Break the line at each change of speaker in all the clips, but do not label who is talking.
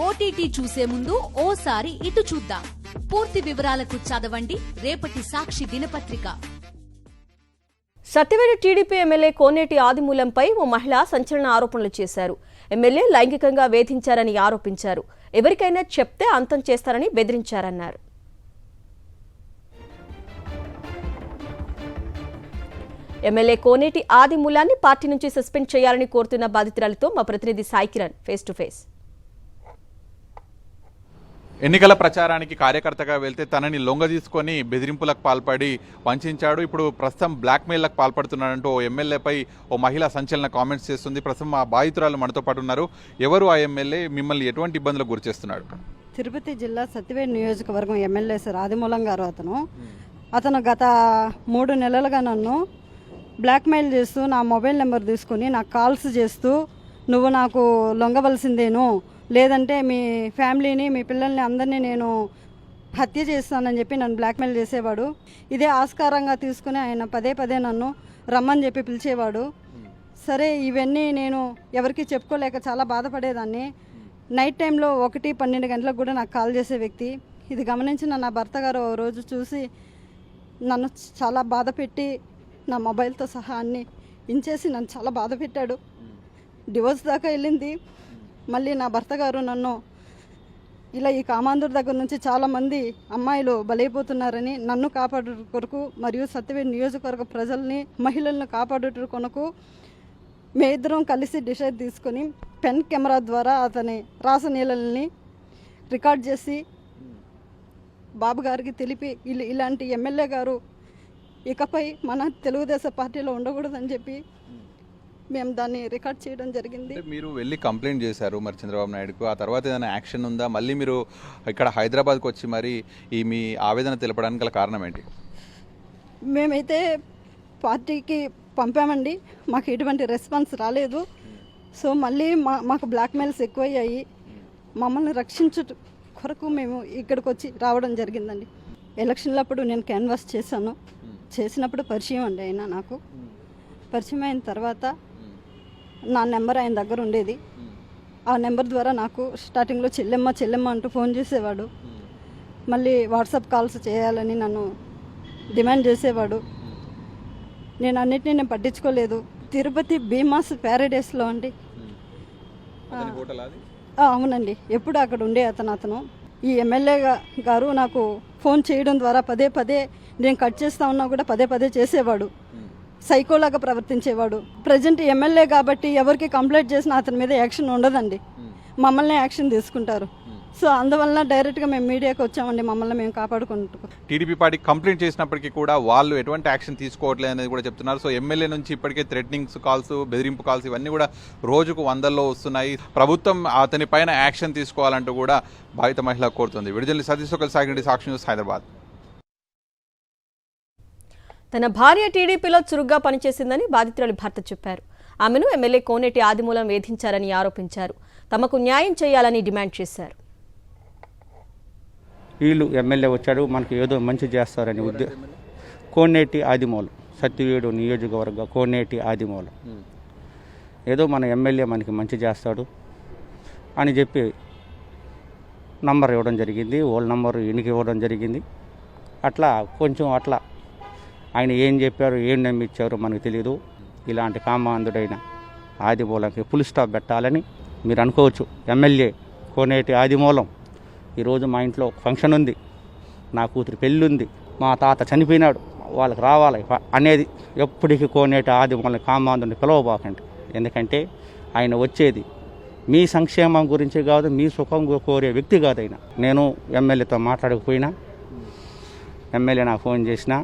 OTT చూసే ముందు ఓసారి ఇటు చూద్దాం. పూర్తి వివరాలకు చదవండి రేపటి సాక్షి దినపత్రిక.
సత్యవేడు టీడీపీ ఎమ్మెల్యే కోనేటి ఆదిమూలంపై ఓ మహిళ సంచలన ఆరోపణలు చేశారు. ఎమ్మెల్యే లైంగికంగా వేధించారని ఆరోపించారు. ఎవరికైనా చెప్తే అంతం చేస్తారని బెదిరించారన్నారు. ఎమ్మెల్యే కోనేటి ఆదిమూలాన్ని పార్టీ నుంచి సస్పెండ్ చేయాలని కోరుతున్న బాధితురాలతో మా ప్రతినిధి Sai Kiran face to face.
ఎన్నికల ప్రచారానికి కార్యకర్తగా వెళ్తే తనని లొంగదీసుకొని బెదిరింపులకు పాల్పడి వంచాడు. ఇప్పుడు ప్రస్తుతం బ్లాక్మెయిల్లకు పాల్పడుతున్నాడంటూ ఓ ఎమ్మెల్యేపై ఓ మహిళ సంచలన కామెంట్స్ చేస్తుంది. ప్రస్తుతం ఆ బాధితురాలు మనతో పాటు ఉన్నారు. ఎవరు ఆ ఎమ్మెల్యే, మిమ్మల్ని ఎటువంటి ఇబ్బందులకు గురి చేస్తున్నాడు?
తిరుపతి జిల్లా సత్యవేడు నియోజకవర్గం ఎమ్మెల్యే సార్ ఆదిమూలం గారు. అతను గత 3 నెలలుగా నన్ను బ్లాక్మెయిల్ చేస్తూ నా మొబైల్ నెంబర్ తీసుకుని నాకు కాల్స్ చేస్తూ నువ్వు నాకు లొంగవలసిందేను, లేదంటే మీ ఫ్యామిలీని మీ పిల్లల్ని అందరినీ నేను హత్య చేస్తానని చెప్పి నన్ను బ్లాక్మెయిల్ చేసేవాడు. ఇదే ఆస్కారంగా తీసుకుని ఆయన పదే పదే నన్ను రమ్మని చెప్పి పిలిచేవాడు. సరే ఇవన్నీ నేను ఎవరికి చెప్పుకోలేక చాలా బాధపడేదాన్ని. నైట్ టైంలో 1-12 గంటలకు కూడా నాకు కాల్ చేసే వ్యక్తి. ఇది గమనించిన నా భర్త గారు ఓ రోజు చూసి నన్ను చాలా బాధ పెట్టి నా మొబైల్తో సహా అన్నీ ఇంచేసి నన్ను చాలా బాధ పెట్టాడు. డివోర్స్ దాకా వెళ్ళింది. మళ్ళీ నా భర్త గారు నన్ను ఇలా ఈ కామాందూరు దగ్గర నుంచి చాలామంది అమ్మాయిలు బలైపోతున్నారని నన్ను కాపాడు కొరకు మరియు సత్యవేడు నియోజకవర్గ ప్రజల్ని మహిళలను కాపాడు కొరకు మేమిద్దరం కలిసి డిసైడ్ తీసుకొని పెన్ కెమెరా ద్వారా అతని రాసనీళ్ళని రికార్డ్ చేసి బాబు గారికి తెలిపి ఇలాంటి ఎమ్మెల్యే గారు ఇకపై మన తెలుగుదేశం పార్టీలో ఉండకూడదని చెప్పి మేము దాన్ని రికార్డ్ చేయడం జరిగింది.
మీరు వెళ్ళి కంప్లైంట్ చేశారు మరి చంద్రబాబు నాయుడుకు. ఆ తర్వాత ఏదైనా యాక్షన్ ఉందా? మళ్ళీ మీరు ఇక్కడ హైదరాబాద్కి వచ్చి మరి ఈ మీ ఆవేదన తెలపడానికి గల కారణం ఏంటి?
మేమైతే పార్టీకి పంపామండి, మాకు ఎటువంటి రెస్పాన్స్ రాలేదు. సో మళ్ళీ మాకు బ్లాక్మెయిల్స్ ఎక్కువయ్యాయి. మమ్మల్ని రక్షించు కొరకు మేము ఇక్కడికి వచ్చి రావడం జరిగిందండి. ఎలక్షన్లప్పుడు నేను క్యాన్వాస్ చేసినప్పుడు పరిచయం అండి ఆయన నాకు. పరిచయం అయిన తర్వాత నా నెంబర్ ఆయన దగ్గర ఉండేది. ఆ నెంబర్ ద్వారా నాకు స్టార్టింగ్లో చెల్లెమ్మ అంటూ ఫోన్ చేసేవాడు. మళ్ళీ వాట్సాప్ కాల్స్ చేయాలని నన్ను డిమాండ్ చేసేవాడు. నేను పట్టించుకోలేదు. తిరుపతి భీమాస్ ప్యారడైస్లో అండి. అవునండి, ఎప్పుడు అక్కడ ఉండే అతను ఈ ఎమ్మెల్యే గారు నాకు ఫోన్ చేయడం ద్వారా పదే నేను కట్ చేస్తా ఉన్నా కూడా పదే చేసేవాడు. సైకోలాగా ప్రవర్తించేవాడు. ప్రజెంట్ ఎమ్మెల్యే కాబట్టి ఎవరికి కంప్లైంట్ చేసినా అతని మీద యాక్షన్ ఉండదండి, మమ్మల్ని యాక్షన్ తీసుకుంటారు. సో అందువల్ల డైరెక్ట్గా మేము మీడియాకి వచ్చామండి, మమ్మల్ని మేము కాపాడుకుంటాం.
టీడీపీ పార్టీ కంప్లైంట్ చేసినప్పటికీ కూడా వాళ్ళు ఎటువంటి యాక్షన్ తీసుకోవట్లేదు అనేది కూడా చెప్తున్నారు. సో ఎమ్మెల్యే నుంచి ఇప్పటికే థ్రెటనింగ్స్ కాల్స్, బెదిరింపు కాల్స్ ఇవన్నీ కూడా రోజుకు 100లో వస్తున్నాయి. ప్రభుత్వం అతని పైన యాక్షన్ తీసుకోవాలంటూ కూడా బాధిత మహిళ కోరుతుంది. విడుదల సతీష్ సాగిరెడ్డి, సాక్షి న్యూస్, హైదరాబాద్.
తన భార్య టీడీపీలో చురుగ్గా పనిచేసిందని బాధితురాలి భర్త చెప్పారు. ఆమెను ఎమ్మెల్యే కోనేటి ఆదిమూలం వేధించారని ఆరోపించారు. తమకు న్యాయం చేయాలని డిమాండ్ చేశారు.
వీళ్ళు ఎమ్మెల్యే వచ్చాడు మనకు ఏదో మంచి చేస్తారని కోనేటి ఆదిమూలం, సత్యవేడు నియోజకవర్గ కోనేటి ఆదిమూలం. ఏదో మన ఎమ్మెల్యే మనకి మంచి చేస్తాడు అని చెప్పి నంబర్ ఇవ్వడం జరిగింది. వాళ్ళ నంబరు ఈయనకి ఇవ్వడం జరిగింది. అట్లా ఆయన ఏం చెప్పారు, ఏం నమ్మిచ్చారో మనకు తెలియదు. ఇలాంటి కామాంధుడైన ఆదిమూలంకి ఫుల్ స్టాప్ పెట్టాలని మీరు అనుకోవచ్చు. ఎమ్మెల్యే కోనేటి ఆదిమూలం, ఈరోజు మా ఇంట్లో ఫంక్షన్ ఉంది, నా కూతురు పెళ్ళి ఉంది, మా తాత చనిపోయినాడు, వాళ్ళకి రావాలి అనేది ఎప్పటికీ కోనేటి ఆదిమూలం కామాంధుడిని పిలవబాకండి. ఎందుకంటే ఆయన వచ్చేది మీ సంక్షేమం గురించి కాదు, మీ సుఖం కోరే వ్యక్తి కాదు ఆయన. నేను ఎమ్మెల్యేతో మాట్లాడకపోయినా, ఎమ్మెల్యే నాకు ఫోన్ చేసినా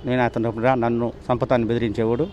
నేను అతను నన్ను సంపతాన్ని బెదిరించేవాడు.